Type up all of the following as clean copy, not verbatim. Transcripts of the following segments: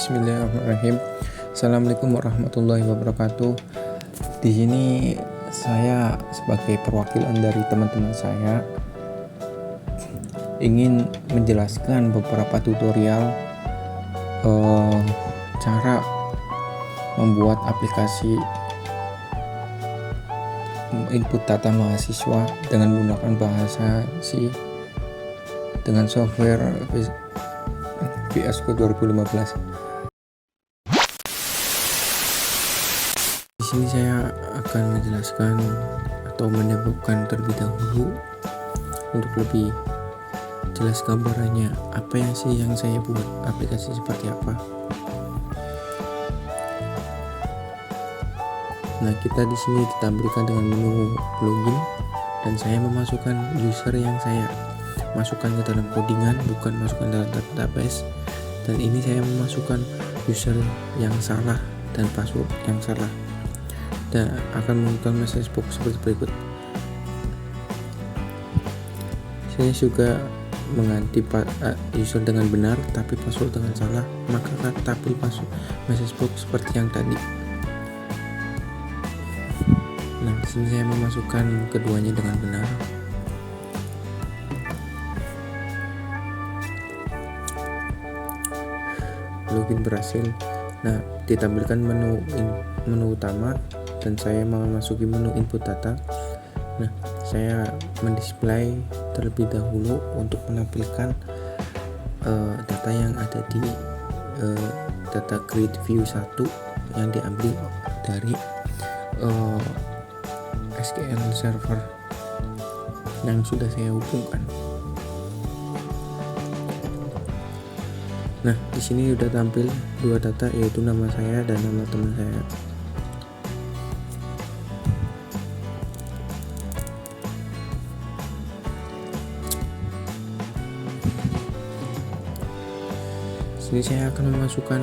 Bismillahirrahmanirrahim. Assalamualaikum warahmatullahi wabarakatuh. Di sini saya sebagai perwakilan dari teman-teman saya ingin menjelaskan beberapa tutorial cara membuat aplikasi input data mahasiswa dengan menggunakan bahasa C dengan software VS Code 2015. Di sini saya akan menjelaskan atau menyebutkan terlebih dahulu untuk lebih jelas gambarannya apa yang saya buat, aplikasi seperti apa. Nah, kita di sini ditampilkan dengan menu login dan saya memasukkan user yang saya masukkan ke dalam codingan, bukan masukkan dalam database. Dan ini saya memasukkan user yang salah dan password yang salah, dan akan menemukan message box seperti berikut. Saya juga mengganti user dengan benar tapi password dengan salah, maka tampil password message box seperti yang tadi. Nah, di sini saya memasukkan keduanya dengan benar. Login berhasil. Nah, ditampilkan menu utama dan saya memasuki menu input data. Nah, saya mendisplay terlebih dahulu untuk menampilkan data yang ada di data grid view 1 yang diambil dari SQL server yang sudah saya hubungkan. Nah, di sini sudah tampil dua data, yaitu nama saya dan nama teman saya. Sini saya akan memasukkan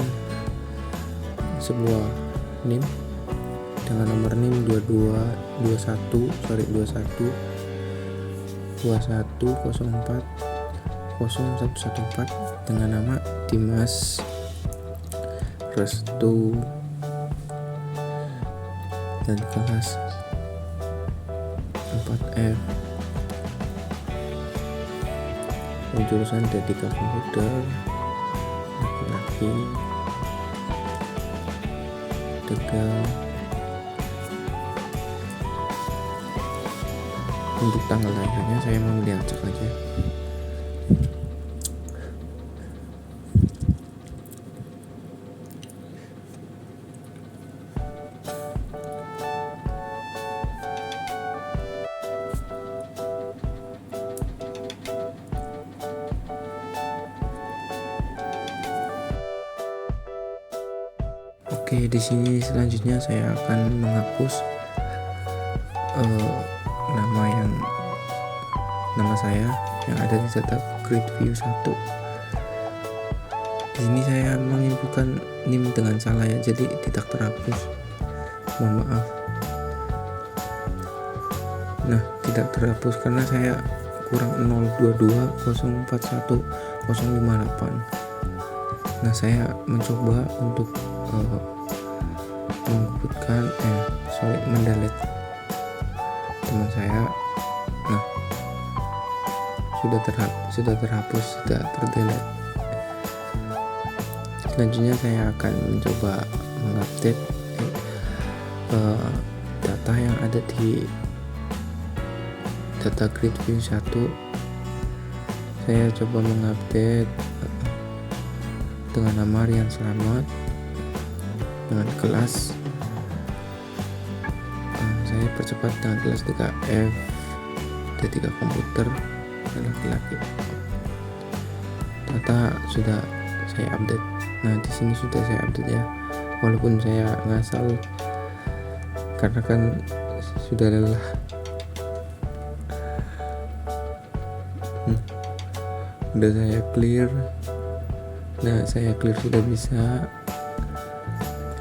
sebuah NIM dengan nomor NIM 21040114 dengan nama Dimas Restu dan kelas 4F, jurusan D3 komputer, laki-laki, Tegal. Untuk tanggal lahirnya saya mau diacak aja. Oke, di sini selanjutnya saya akan menghapus nama saya yang ada di data grid view 1. Di sini saya menginputkan NIM dengan salah ya, jadi tidak terhapus. Mohon maaf. Nah, tidak terhapus karena saya kurang 0220410058. Nah, saya mencoba untuk mendelete teman saya. Nah, sudah terhapus, sudah terdelete. Selanjutnya saya akan mencoba mengupdate data yang ada di data grid view 1. Saya coba mengupdate dengan nama Rian Slamet dengan kelas, saya percepat dengan kelas 3F D3 komputer dan laki-laki. Data sudah saya update. Nah, di sini sudah saya update ya, walaupun saya ngasal karena kan sudah lelah. Udah saya clear. Nah, saya clear sudah bisa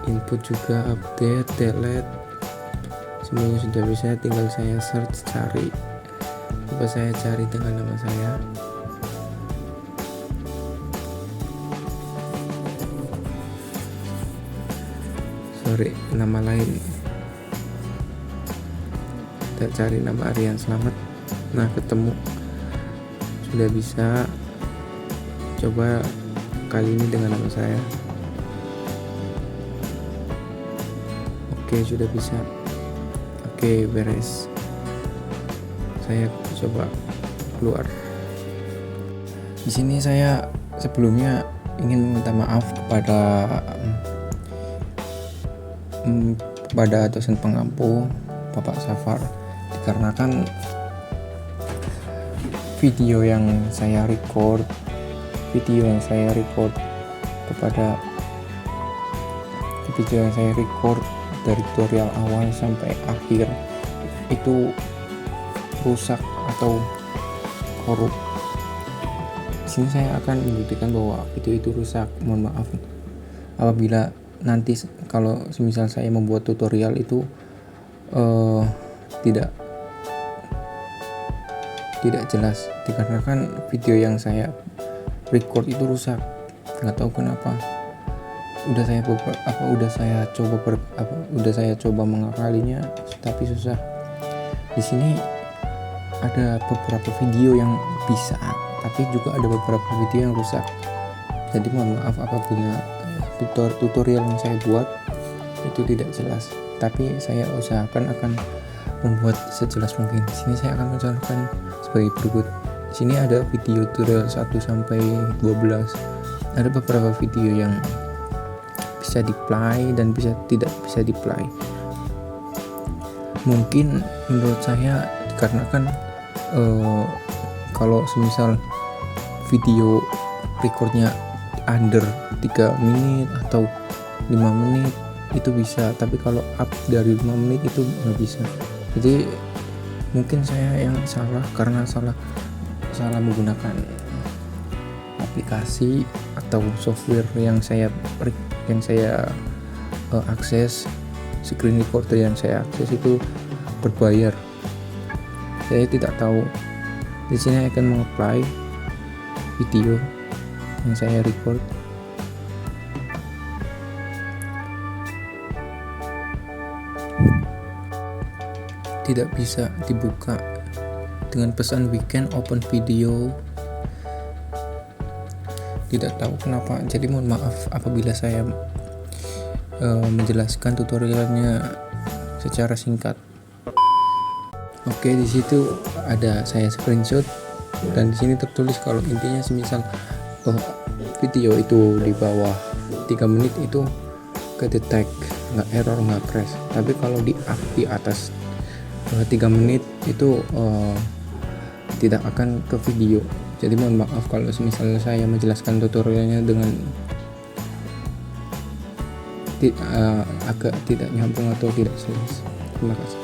input juga, update, delete, semuanya sudah bisa. Tinggal saya search, cari. Coba saya cari dengan nama saya. nama lain, kita cari nama Aryan Slamet. Nah, ketemu, sudah bisa. Coba kali ini dengan nama saya. Oke, sudah bisa. Oke, beres. Saya coba keluar. Di sini saya sebelumnya ingin meminta maaf kepada dosen pengampu Bapak Safar, dikarenakan video yang saya record dari tutorial awal sampai akhir itu rusak atau korup. Di sini saya akan membuktikan bahwa video itu rusak. Mohon maaf apabila nanti kalau semisal saya membuat tutorial itu tidak jelas, dikarenakan video yang saya record itu rusak. Nggak tahu kenapa. Udah saya coba mengakalinya, tapi susah. Di sini ada beberapa video yang bisa, tapi juga ada beberapa video yang rusak. Jadi mohon maaf apabila tutorial yang saya buat itu tidak jelas, tapi saya usahakan akan membuat sejelas mungkin. Di sini saya akan mencontohkan sebagai berikut. Di sini ada video tutorial 1 sampai 12. Ada beberapa video yang bisa di-play dan tidak bisa di-play. Mungkin menurut saya dikarenakan kalau semisal video recordnya under 3 menit atau 5 menit itu bisa, tapi kalau up dari 5 menit itu nggak bisa. Jadi mungkin saya yang salah karena salah menggunakan aplikasi atau software yang saya akses. Screen recorder yang saya akses itu berbayar. Saya tidak tahu. Di sini akan mengapply video yang saya record. Tidak bisa dibuka dengan pesan weekend open video. Tidak tahu kenapa. Jadi mohon maaf apabila saya menjelaskan tutorialnya secara singkat. Oke, di situ ada saya screenshot dan di sini tertulis kalau intinya semisal video itu di bawah 3 menit itu ke detect, nggak error, nggak crash. Tapi kalau di atas 3 menit itu tidak akan ke video. Jadi mohon maaf kalau misalnya saya menjelaskan tutorialnya dengan agak tidak nyambung atau tidak jelas. Terima kasih.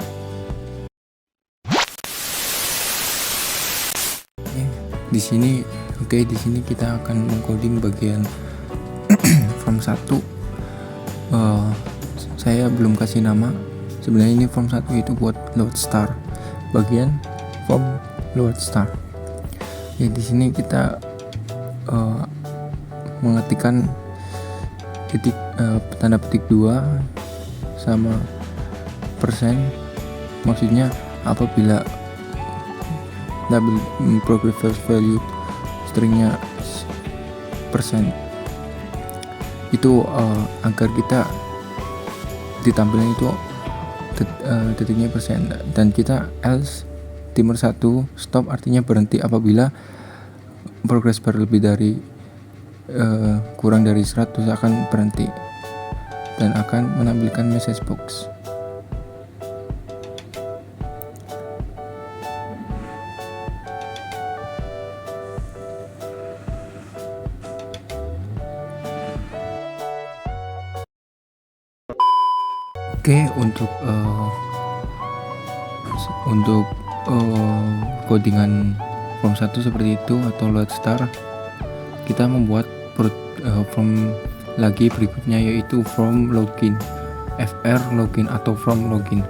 Di sini kita akan mengcoding bagian form 1. Saya belum kasih nama. Sebenarnya ini form 1 itu buat load star. Bagian form load star. Ya, di sini kita mengetikkan tanda petik 2 sama persen. Maksudnya apabila double progress value stringnya persen itu agar kita ditampilkan itu detiknya persen, dan kita else timer 1 stop artinya berhenti apabila progress bar lebih dari kurang dari 100 akan berhenti dan akan menampilkan message box. Oke, untuk codingan form 1 seperti itu atau load star, kita membuat form lagi berikutnya, yaitu form login, fr login atau form login.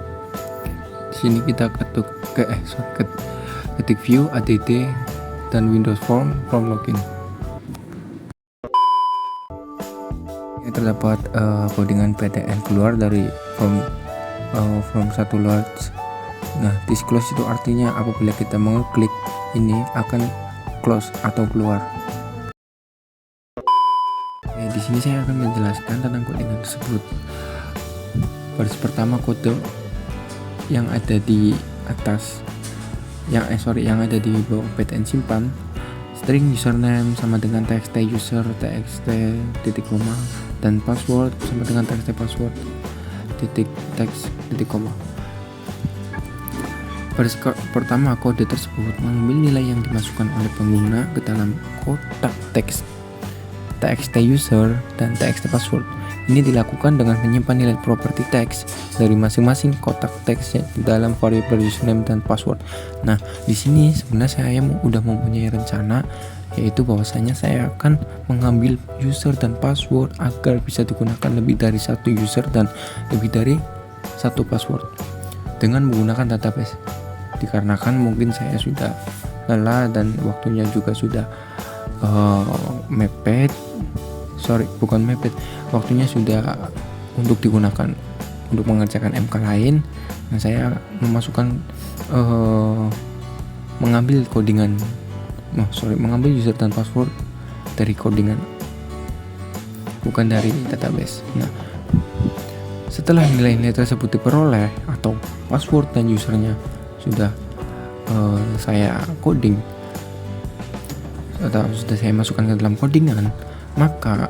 Di sini kita ketik view add dan Windows form login. terdapat codingan PTN keluar dari from satu large. Nah, this close itu artinya apabila kita mengeklik ini akan close atau keluar. Di sini saya akan menjelaskan tentang codingan tersebut. Baris pertama kode yang ada di atas yang ada di bawah PTN simpan, string username sama dengan txt user txt titik koma, dan password sama dengan txt password titik teks titik koma. Baris pertama kode tersebut mengambil nilai yang dimasukkan oleh pengguna ke dalam kotak teks txt user dan txt password. Ini dilakukan dengan menyimpan nilai properti teks dari masing-masing kotak teks dalam variabel username dan password. Nah, di sini sebenarnya saya udah mempunyai rencana, yaitu bahwasanya saya akan mengambil user dan password agar bisa digunakan lebih dari satu user dan lebih dari satu password dengan menggunakan database. Dikarenakan mungkin saya sudah lelah dan waktunya juga sudah mepet. Waktunya sudah untuk digunakan untuk mengerjakan MK lain. Nah, saya memasukkan mengambil user dan password dari codingan, bukan dari database. Nah, setelah nilai-nilai tersebut diperoleh atau password dan usernya sudah saya coding atau sudah saya masukkan ke dalam codingan, maka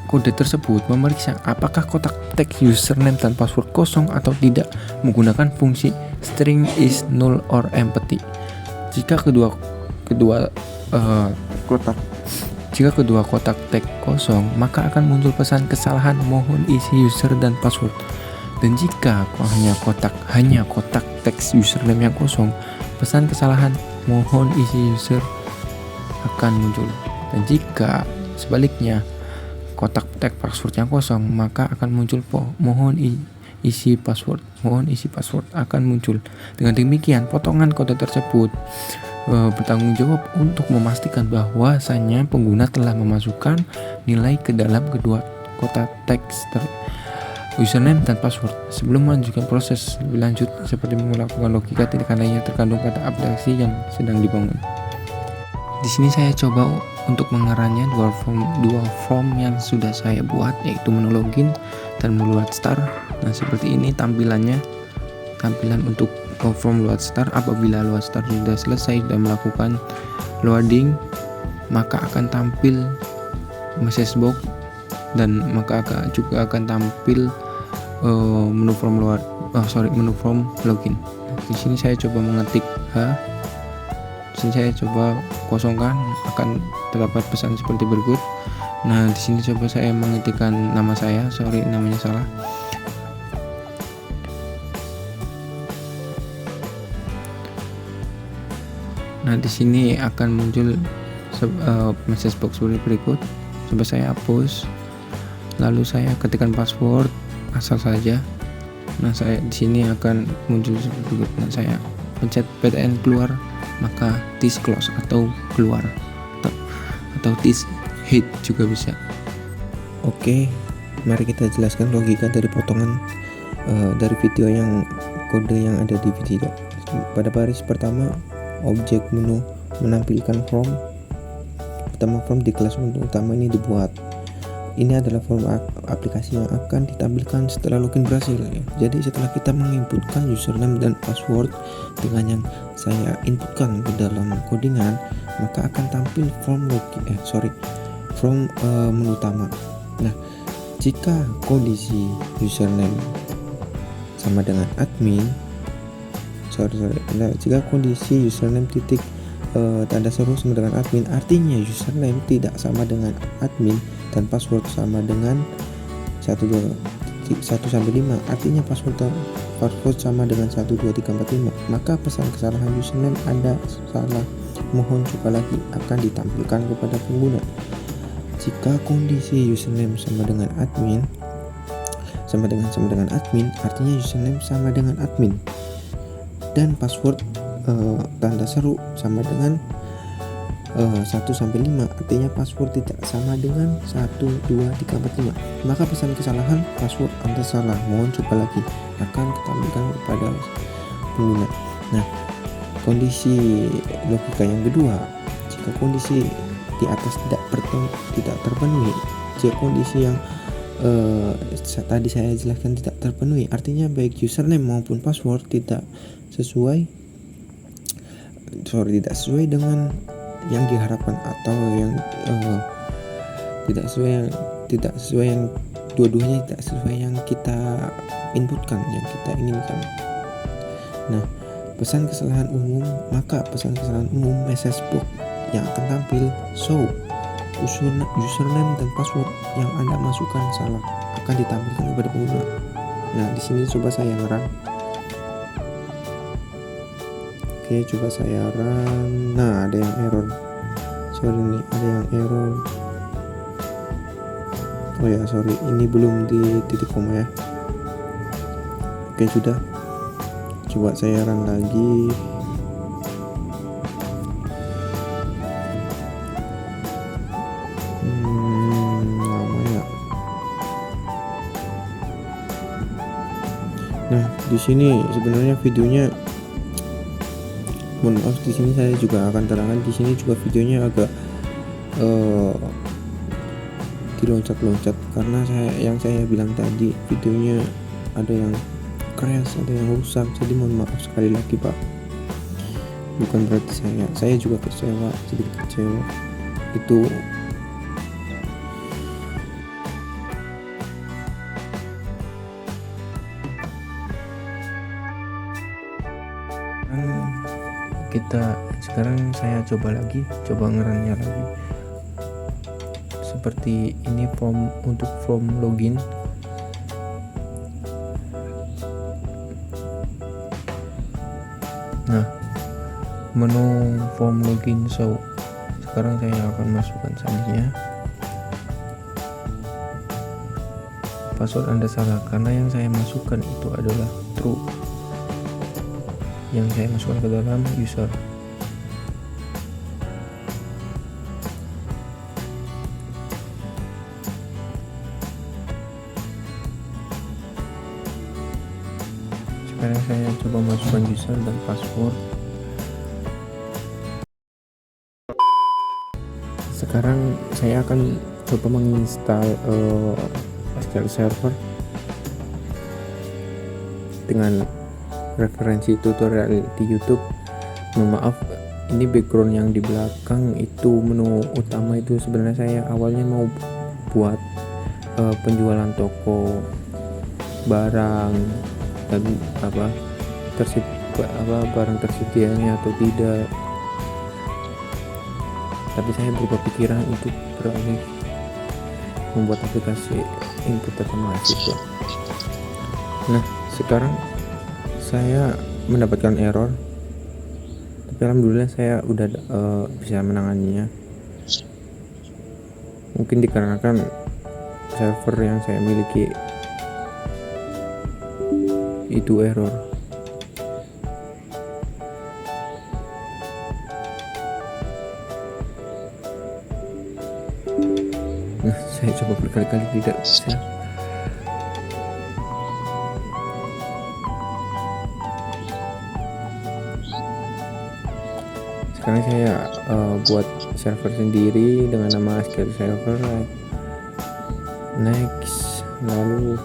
kode tersebut memeriksa apakah kotak teks username dan password kosong atau tidak menggunakan fungsi string is null or empty. Jika kedua kotak teks kosong, maka akan muncul pesan kesalahan mohon isi user dan password. Dan jika hanya kotak teks username yang kosong, pesan kesalahan mohon isi user akan muncul. Dan jika sebaliknya kotak teks password yang kosong, maka akan muncul mohon isi password akan muncul. Dengan demikian, potongan kode tersebut bertanggung jawab untuk memastikan bahwasanya pengguna telah memasukkan nilai ke dalam kedua kotak teks username dan password. Sebelum melanjutkan proses lebih lanjut seperti melakukan logika, tindakan lainnya terkandung kata aplikasi yang sedang dibangun. Di sini saya coba untuk mengeranya dua form yang sudah saya buat, yaitu menu login dan menu load start. Nah, seperti ini tampilan untuk form load start. Apabila load start sudah selesai dan melakukan loading, maka akan tampil message box dan maka juga akan tampil menu form login. Di sini saya coba mengetik Di sini saya coba kosongkan, akan terdapat pesan seperti berikut. Nah, di sini coba saya mengetikkan nama saya, namanya salah. Nah, di sini akan muncul message box seperti berikut. Coba saya hapus. Lalu saya ketikkan password asal saja. Nah, saya di sini akan muncul seperti berikut. Nah, saya pencet PTN keluar, maka this close atau keluar atau this hit juga bisa. Oke, mari kita jelaskan logika dari potongan dari video yang kode yang ada di video. Pada baris pertama, objek menu menampilkan form di kelas utama ini dibuat. Ini adalah form aplikasi yang akan ditampilkan setelah login berhasil. Jadi setelah kita menginputkan username dan password dengan yang saya inputkan ke dalam codingan, maka akan tampil menu utama. Nah, jika kondisi username sama dengan admin, jika kondisi username titik tanda seru sama dengan admin, artinya username tidak sama dengan admin dan password sama dengan 1 sampai 5, artinya password sama dengan 1 2 3 4 5, maka pesan kesalahan username ada salah mohon coba lagi akan ditampilkan kepada pengguna. Jika kondisi username sama dengan admin, artinya username sama dengan admin dan password tanda seru sama dengan 1 sampai 5, artinya password tidak sama dengan 1 2 3 4 5. Maka pesan kesalahan password Anda salah, mohon coba lagi, akan ditampilkan kepada pengguna. Nah, kondisi logika yang kedua, jika kondisi di atas tidak terpenuhi, jika kondisi yang tadi saya jelaskan tidak terpenuhi, artinya baik username maupun password tidak sesuai dengan yang diharapkan, atau yang tidak sesuai yang dua-duanya tidak sesuai yang kita inputkan, yang kita inginkan. Nah, pesan kesalahan umum, maka pesan kesalahan umum message box yang akan tampil show username dan password yang Anda masukkan salah, akan ditampilkan kepada pengguna. Nah, di sini coba saya run. Oke, coba saya run. Nah, ada yang error. Sorry nih, ada yang error. Oh ya, sorry, ini belum di titik koma ya. Oke, sudah. Coba saya run lagi. Lama ya. Nah, di sini sebenarnya videonya, mohon maaf, di sini saya juga akan terangkan, di sini juga videonya agak diloncat-loncat karena saya bilang tadi videonya ada yang crash, ada yang rusak, jadi mohon maaf sekali lagi Pak. Bukan berarti saya juga sedikit kecewa. Itu sekarang saya coba ngerannya lagi. Seperti ini untuk form login. Nah, menu form login show. Sekarang saya akan masukkan sandinya. Password Anda salah karena yang saya masukkan itu adalah true. Yang saya masukkan ke dalam user. Sekarang saya coba masukkan user dan password. Sekarang saya akan coba menginstal SQL Server dengan referensi tutorial di YouTube. Mohon maaf, ini background yang di belakang itu menu utama, itu sebenarnya saya awalnya mau buat penjualan toko barang dan barang tersedianya atau tidak, tapi saya berubah pikiran untuk beralih membuat aplikasi input data mahasiswa. Nah, sekarang saya mendapatkan error, tapi alhamdulillah saya udah bisa menanganinya. Mungkin dikarenakan server yang saya miliki itu error. Nah, saya coba berkali-kali tidak bisa. Sekarang saya buat server sendiri dengan nama SQL Server. Next, lalu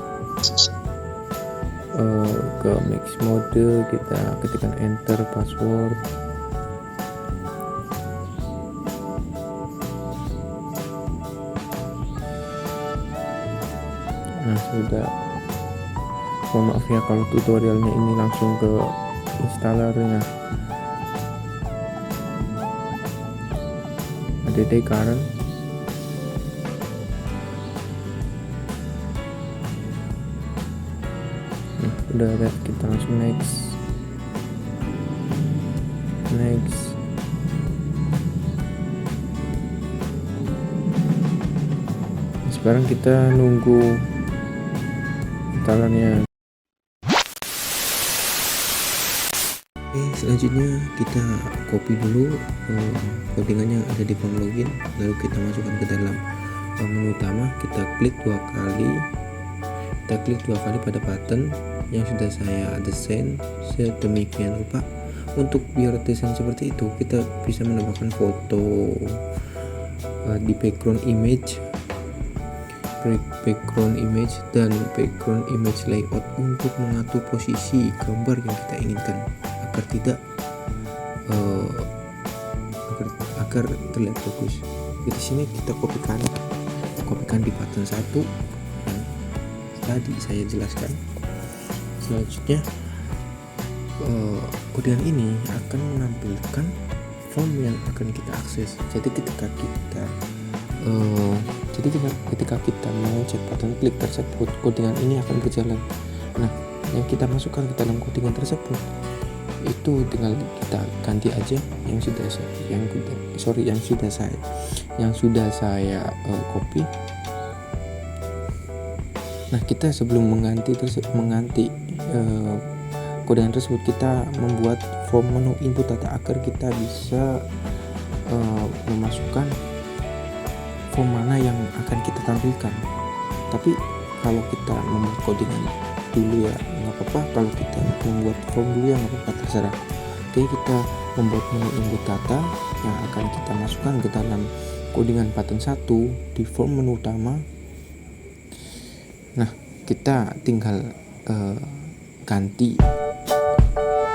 ke mix mode, kita ketikkan enter password. Nah, sudah. Mohon maaf ya kalau tutorialnya ini langsung ke installernya. Add current. Udah ada, kita langsung next. Sekarang kita nunggu installannya. Selanjutnya kita copy dulu codingannya ada di form login, lalu kita masukkan ke dalam menu utama. Kita klik dua kali pada button yang sudah saya desain sedemikian rupa. Untuk biar desain seperti itu, kita bisa menambahkan foto di background image dan background image layout untuk mengatur posisi gambar yang kita inginkan agar tidak agar terlihat bagus. Di sini kita kopikan di button 1 yang tadi saya jelaskan. Selanjutnya kodian ini akan menampilkan form yang akan kita akses. Jadi ketika kita mencet button klik tersebut, codingan ini akan berjalan. Nah, yang kita masukkan ke dalam codingan tersebut itu tinggal kita ganti aja yang sudah saya copy. Nah, kita sebelum mengganti codingan tersebut, kita membuat form menu input data agar kita bisa memasukkan form mana yang akan kita tampilkan. Tapi kalau kita membuat codingan dulu ya nggak apa-apa, kalau kita membuat form dulu ya nggak apa-apa, terserah. Oke, kita membuat menu input data yang akan kita masukkan ke dalam codingan button 1 di form menu utama. Nah, kita tinggal ganti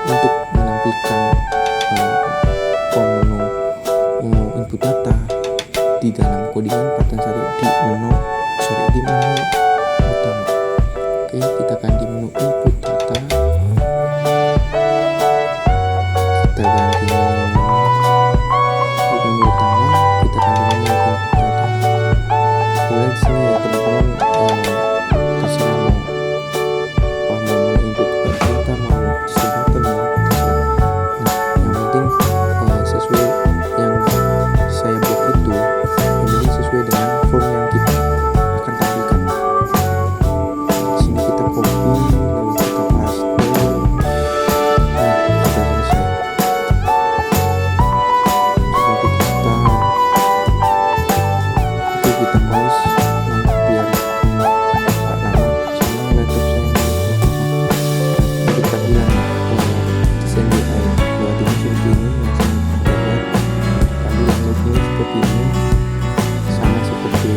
untuk menampilkan form menu input data di dalam codingan button 1 di menu utama. Oke, kita ganti menu input data, kita ganti menu utama, kita ganti menu input data. Kemudian di sini ya teman-teman, terserah mau input data, mau button, mau terserah. Nah, yang penting sesuai yang saya buat itu, sesuai dengan form yang kita akan tampilkan. Di sini kita copy, lalu kita paste. Nah, sudah selesai. Nanti kita pause biar nggak lama, soalnya laptop saya kita bilang desain UI buat ini seperti ini yang saya buat. Tampilan logonya seperti ini, sama seperti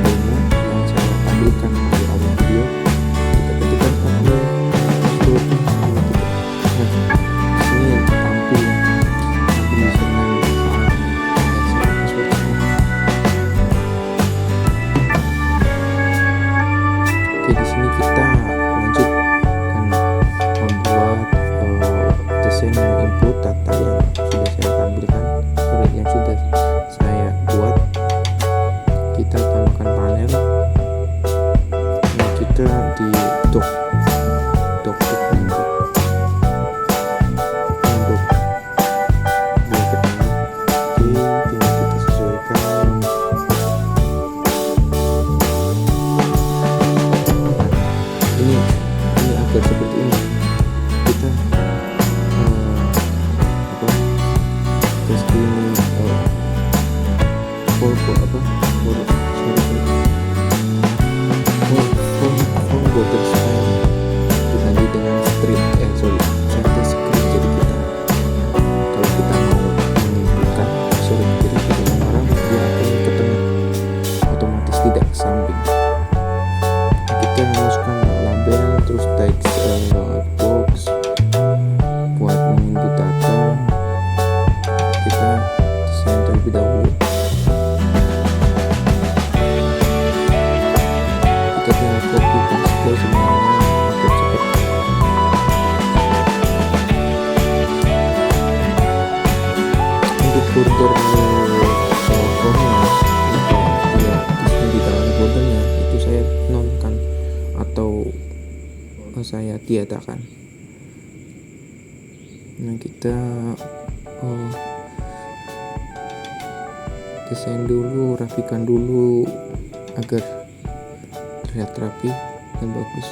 demo yang saya tampilkan di awal video. Kita ketikkan ini seperti ini. Nah, sini tampil di sana seperti ini. Oke, di sini kita lanjut dan membuat desain input data yang sudah saya tampilkan, yang sudah saya buat. Kita tambahkan panel. Nah, kita di dock diagram. Oke, tinggal kita sesuaikan. Ini agar seperti ini. Kita border style diganti dengan center screen. Jadi kita kalau kita mau menunjukkan sudut kiri ke dalam barang, dia akan ke tengah, otomatis tidak ke samping. Kita masukkan label, terus text box buat menginput data. Kita desain terlebih dahulu. Kita tinggal copy paste semuanya agar cepat. Untuk border formnya, ya di dalam bordernya itu saya nonkan atau saya tiadakan. Nah, kita desain dulu, rapikan dulu agar terlihat rapi dan bagus.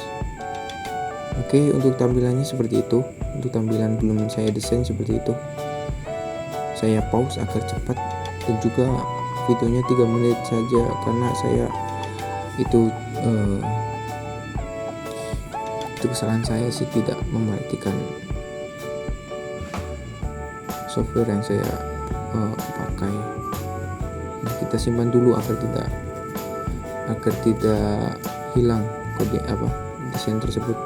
Oke, untuk tampilannya seperti itu. untuk tampilan belum saya desain seperti itu. Saya pause agar cepat, dan juga videonya 3 menit saja karena saya itu kesalahan saya sih, tidak memperhatikan software yang saya pakai. Nah, kita simpan dulu agar tidak hilang kode desain tersebut.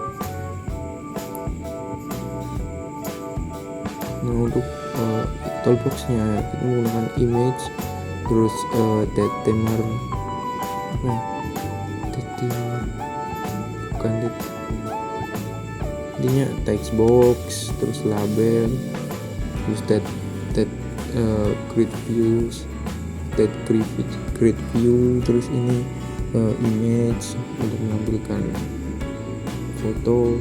Nah, untuk toolboxnya kita menggunakan image, terus detemer intinya text box, terus label, terus grid view, terus ini image untuk mengambilkan foto.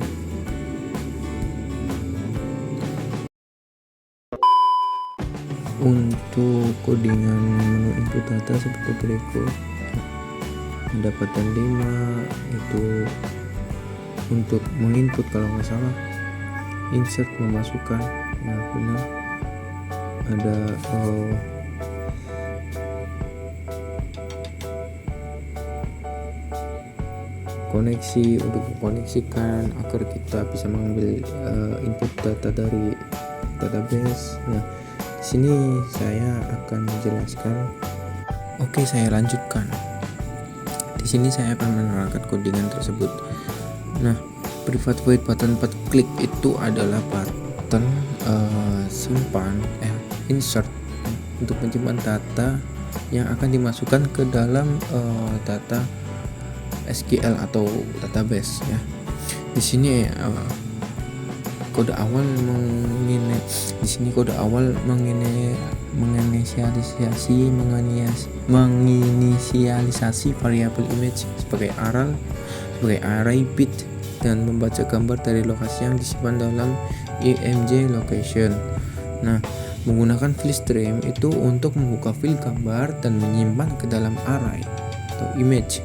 Untuk codingan menu input data seperti berikut. Pendapatan 5 itu untuk menginput, kalau nggak salah insert memasukkan, ya benar. Ada koneksi untuk mengkoneksikan agar kita bisa mengambil input data dari database. Nah, di sini saya akan menjelaskan. Oke, saya lanjutkan. Di sini saya akan menerangkan codingan tersebut. Nah, private void button 4 klik itu adalah button simpan insert untuk menyimpan data yang akan dimasukkan ke dalam data SQL atau database ya. Di sini kode awal menginisialisasi variabel image sebagai array bit dan membaca gambar dari lokasi yang disimpan dalam img location. Nah, menggunakan filstream itu untuk membuka file gambar dan menyimpan ke dalam array atau image.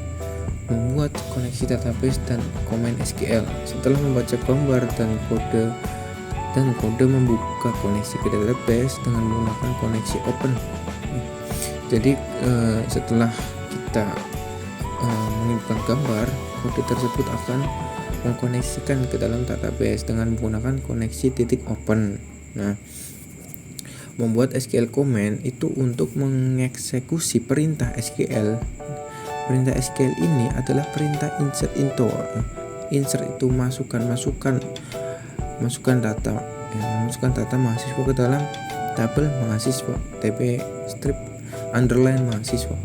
Membuat koneksi database dan komen SQL. Setelah membaca gambar dan kode membuka koneksi ke database dengan menggunakan koneksi open. Jadi setelah kita menginputkan gambar, kode tersebut akan mengkoneksikan ke dalam database dengan menggunakan koneksi .open. Nah, membuat SQL command itu untuk mengeksekusi perintah SQL. Perintah SQL ini adalah perintah insert into. Insert itu masukkan data, masukkan data mahasiswa ke dalam tabel mahasiswa, TB strip underline mahasiswa.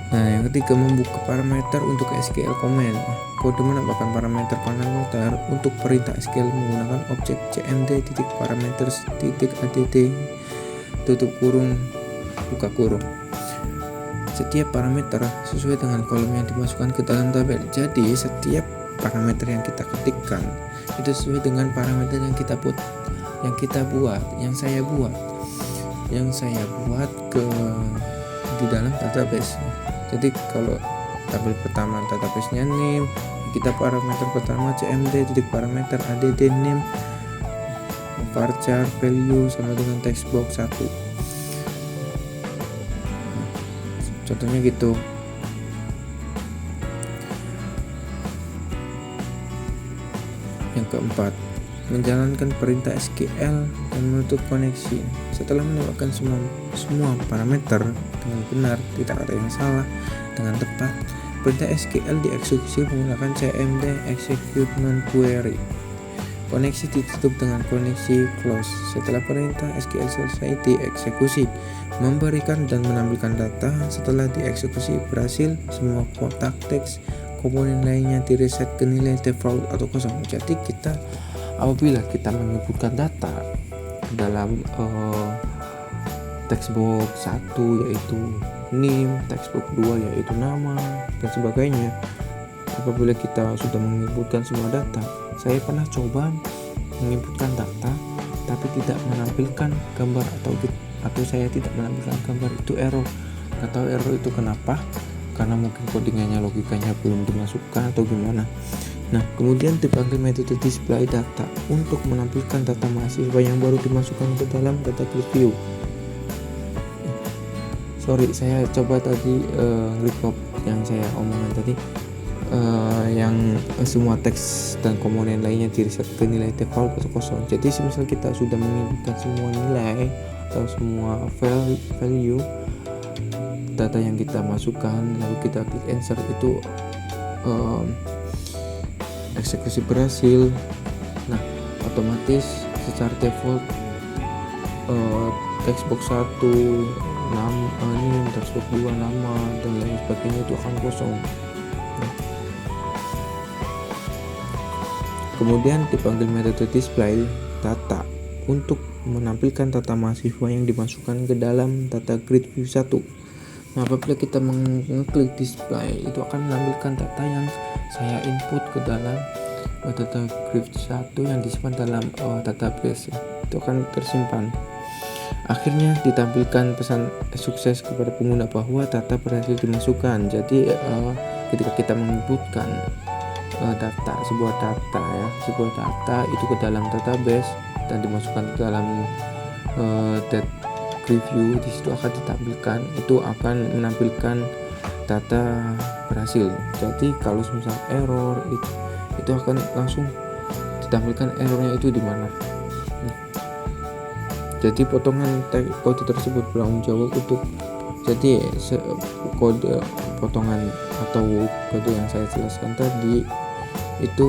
Nah, yang ketiga, membuka parameter untuk SQL command. Kode menambahkan parameter untuk perintah SQL menggunakan objek cmd.parameters.add tutup kurung buka kurung. Setiap parameter sesuai dengan kolom yang dimasukkan ke dalam tabel. Jadi setiap parameter yang kita ketikkan itu sesuai dengan parameter yang saya buat di dalam database. Jadi kalau tabel pertama database-nya name, kita parameter pertama cmd.parameter add name varchar value sama dengan text box 1. Contohnya gitu. Yang keempat, menjalankan perintah SQL dan menutup koneksi. Setelah menambahkan semua parameter dengan benar, tidak ada yang salah dengan tepat, perintah SQL dieksekusi menggunakan cmd execute non query. Koneksi ditutup dengan koneksi close. Setelah perintah SQL selesai dieksekusi, memberikan dan menampilkan data. Setelah dieksekusi berhasil, semua kotak teks komponen lainnya direset ke nilai default atau kosong. Jadi apabila kita menyebutkan data dalam text box 1 yaitu name, text box 2 yaitu nama dan sebagainya, apabila kita sudah menginputkan semua data, saya pernah coba menginputkan data tapi tidak menampilkan gambar atau saya tidak menampilkan gambar, itu error. Nggak tahu error itu kenapa, karena mungkin codingannya logikanya belum dimasukkan atau gimana. Nah, kemudian dipanggil metode display data untuk menampilkan data mahasiswa yang baru dimasukkan ke dalam data grid view. Sorry, saya coba tadi recap yang saya omongkan tadi, yang semua teks dan komponen lainnya di-reset ke nilai default atau kosong. Jadi misal kita sudah menginputkan semua nilai atau semua value data yang kita masukkan, lalu kita klik insert, itu eksekusi berhasil. Nah, otomatis secara default textbox 1 ini, textbox 2 nama dan lain sebagainya itu akan kosong. Nah, kemudian dipanggil metode display data untuk menampilkan data mahasiswa yang dimasukkan ke dalam data grid view 1. Nah, apabila kita mengklik display, itu akan menampilkan data yang saya input ke dalam data grid 1 yang disimpan dalam database. Itu akan tersimpan. Akhirnya ditampilkan pesan sukses kepada pengguna bahwa data berhasil dimasukkan. Jadi ketika kita menginputkan sebuah data itu ke dalam database dan dimasukkan ke dalam review, di situ akan ditampilkan, itu akan menampilkan data berhasil. Jadi kalau misal error itu akan langsung ditampilkan errornya itu di mana. Jadi potongan kode tersebut bertanggung jawab untuk, jadi kode potongan atau kode yang saya jelaskan tadi itu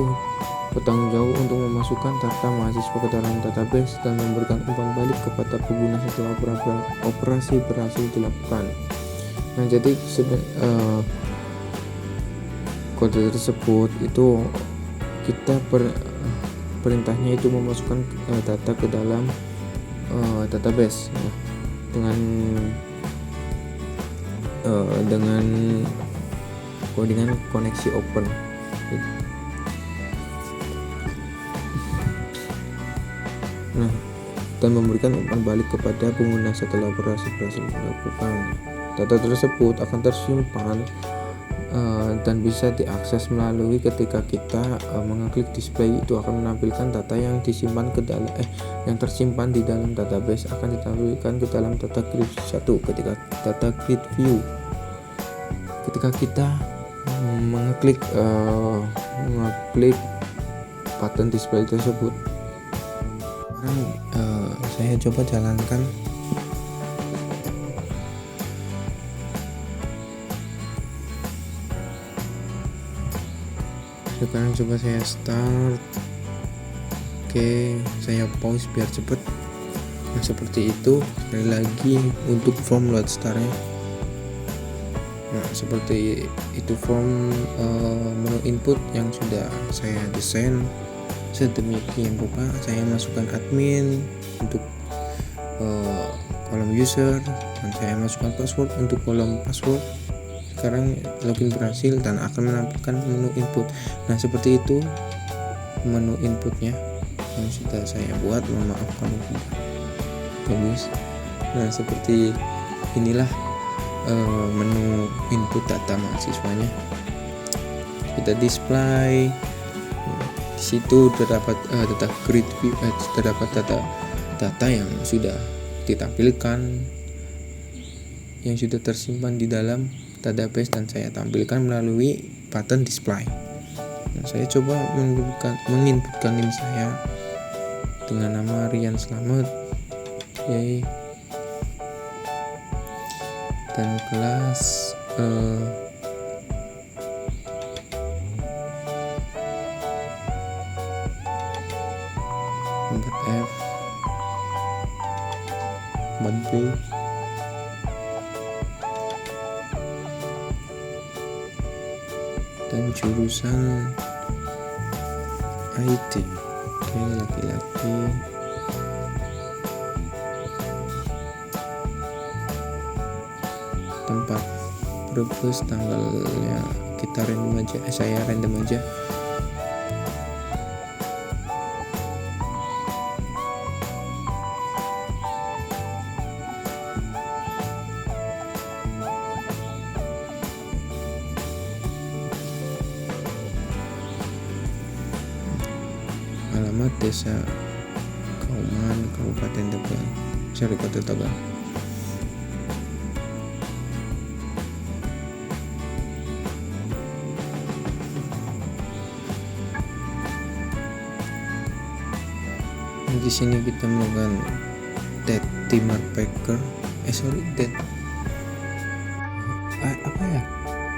bertanggung jawab untuk memasukkan data mahasiswa ke dalam database dan memberikan umpan balik kepada pengguna setelah operasi berhasil dilakukan. Nah, jadi kode tersebut itu kita perintahnya itu memasukkan data ke dalam database dengan codingan koneksi open. Nah, dan memberikan umpan balik kepada pengguna setelah operasi berhasil dilakukan. Data tersebut akan tersimpan dan bisa diakses melalui ketika kita mengeklik display, itu akan menampilkan data yang disimpan ke dalam yang tersimpan di dalam database akan ditampilkan ke dalam data grid 1 ketika data grid view. Ketika kita mengeklik button display tersebut, saya coba jalankan. Sekarang coba saya start. Oke, saya pause biar cepet. Nah, seperti itu. Sekali lagi untuk form load startnya. Nah, seperti itu form menu input yang sudah saya desain sedemikian rupa. Saya masukkan admin untuk kolom user dan saya masukkan password untuk kolom password. Sekarang login berhasil dan akan menampilkan menu input. Nah, seperti itu menu inputnya yang sudah saya buat. Mohon maaf kalau bagus. Nah, seperti inilah menu input data mahasiswanya. Kita display. Di situ terdapat data grid view, terdapat data yang sudah ditampilkan, yang sudah tersimpan di dalam database dan saya tampilkan melalui button display. Nah, saya coba menginputkan NIM saya dengan nama Rian Slamet, dan kelas F 4B, dan jurusan IT. Oke, laki-laki. Tempat Brebes, tanggalnya kita random aja, saya random aja. Desa Kauman, Kabupaten Tegal, Kota Tegal. Di sini kita melakukan dead timer packer. Dead apa ya?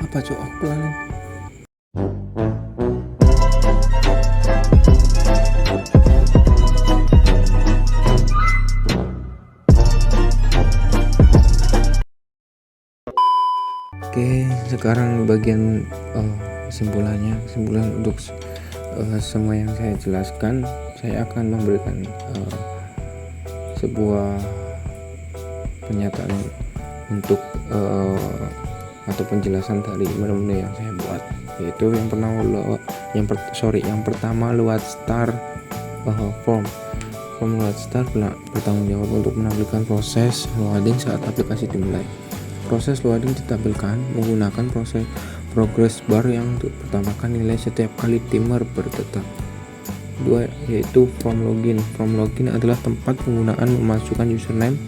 Apa cok aku lalui. Oke, sekarang bagian kesimpulan untuk semua yang saya jelaskan. Saya akan memberikan sebuah pernyataan untuk atau penjelasan dari menu yang saya buat, yaitu yang pertama Load Star form Load Star bertanggung jawab untuk menampilkan proses loading saat aplikasi dimulai. Proses loading ditampilkan menggunakan proses progress bar yang untuk pertamakan nilai setiap kali timer berdetak. 2. Yaitu form login adalah tempat penggunaan memasukkan username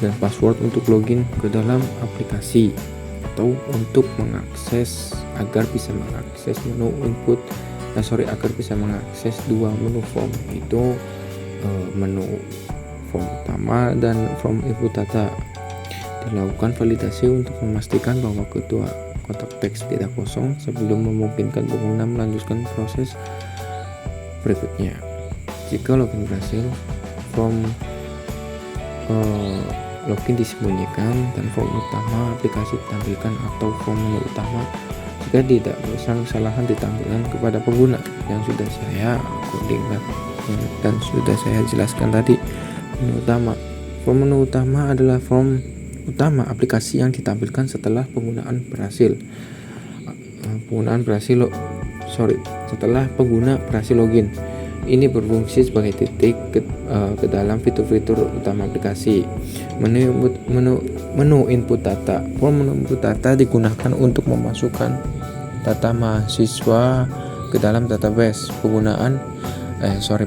dan password untuk login ke dalam aplikasi atau untuk mengakses agar bisa mengakses menu input agar bisa mengakses dua menu form, yaitu menu form utama dan form input data. Dilakukan validasi untuk memastikan bahwa kedua kotak teks tidak kosong sebelum memungkinkan pengguna melanjutkan proses berikutnya. Jika login berhasil, form login disembunyikan dan form utama aplikasi ditampilkan atau form menu utama jika tidak kesalahan ditampilkan kepada pengguna yang sudah saya codingkan dan sudah saya jelaskan tadi. Form menu utama adalah form utama aplikasi yang ditampilkan setelah setelah pengguna berhasil login. Ini berfungsi sebagai titik ke dalam fitur-fitur utama aplikasi. Menu input data. Form menu input data digunakan untuk memasukkan data mahasiswa ke dalam database.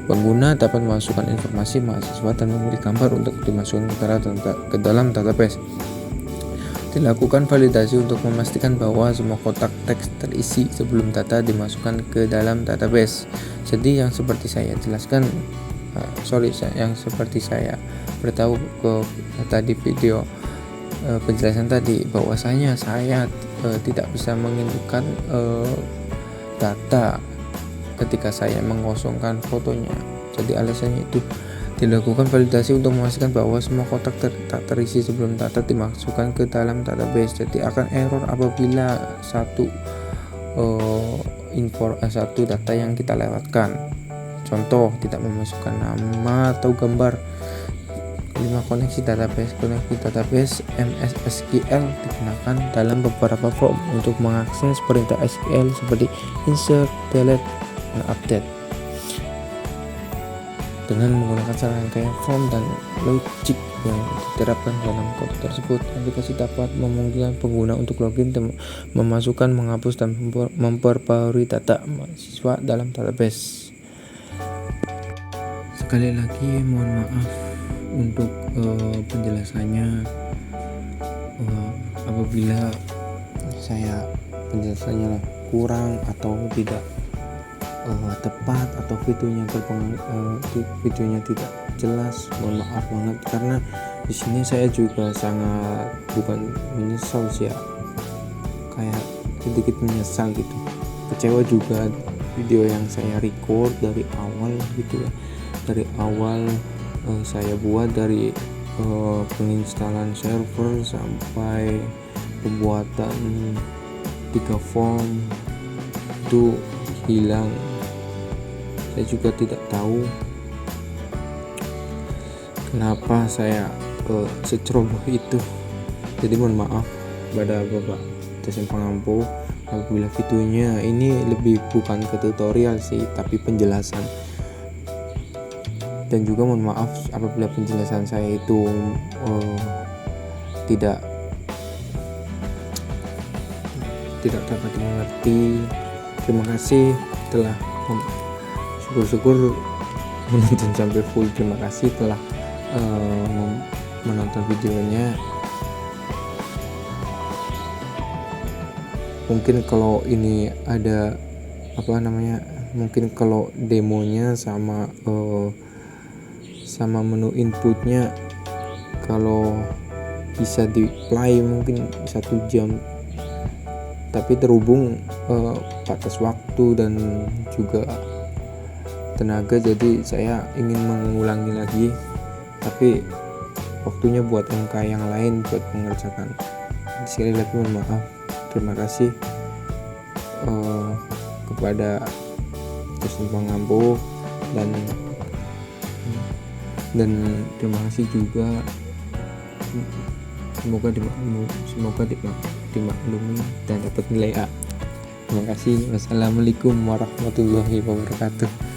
Pengguna dapat memasukkan informasi mahasiswa dan memilih gambar untuk dimasukkan ke dalam database. Dilakukan validasi untuk memastikan bahwa semua kotak teks terisi sebelum data dimasukkan ke dalam database. Jadi yang seperti saya jelaskan, yang seperti saya beritahu tadi video penjelasan tadi, bahwasanya saya tidak bisa menginputkan data ketika saya mengosongkan fotonya. Jadi alasannya itu dilakukan validasi untuk memastikan bahwa semua kotak tak terisi sebelum data dimasukkan ke dalam database. Jadi akan error apabila satu data yang kita lewatkan. Contoh, tidak memasukkan nama atau gambar. 5. Koneksi database MS SQL digunakan dalam beberapa form untuk mengakses perintah SQL seperti insert, delete, dan update. Dengan menggunakan serangkaian form dan logic yang diterapkan dalam kode tersebut, aplikasi dapat memungkinkan pengguna untuk login dan memasukkan, menghapus, dan memperbarui data mahasiswa dalam database. Sekali lagi mohon maaf untuk penjelasannya apabila penjelasannya kurang atau tidak tepat atau videonya tidak jelas, mohon maaf banget, karena di sini saya juga sangat bukan menyesal sih ya, kayak sedikit menyesal gitu, kecewa juga. Video yang saya record dari awal gitu ya, dari awal saya buat dari penginstalan server sampai pembuatan 3 form itu hilang. Saya juga tidak tahu kenapa saya seceroboh itu. Jadi mohon maaf pada Bapak dosen pengampu apabila videonya ini lebih bukan ke tutorial sih, tapi penjelasan. Dan juga mohon maaf apabila penjelasan saya itu tidak dapat dimengerti. Terima kasih telah syukur-syukur menonton sampai full. Terima kasih telah menonton videonya. Mungkin kalau ini ada mungkin kalau demonya sama menu inputnya kalau bisa di play mungkin 1 jam, tapi terhubung batas waktu dan juga tenaga, jadi saya ingin mengulangi lagi, tapi waktunya buat MK yang lain buat mengerjakan. Sekali lagi mohon maaf. Terima kasih kepada Kristen Pangampu dan terima kasih juga, semoga dimaklumi dan dapat nilai A. Terima kasih. Wassalamualaikum warahmatullahi wabarakatuh.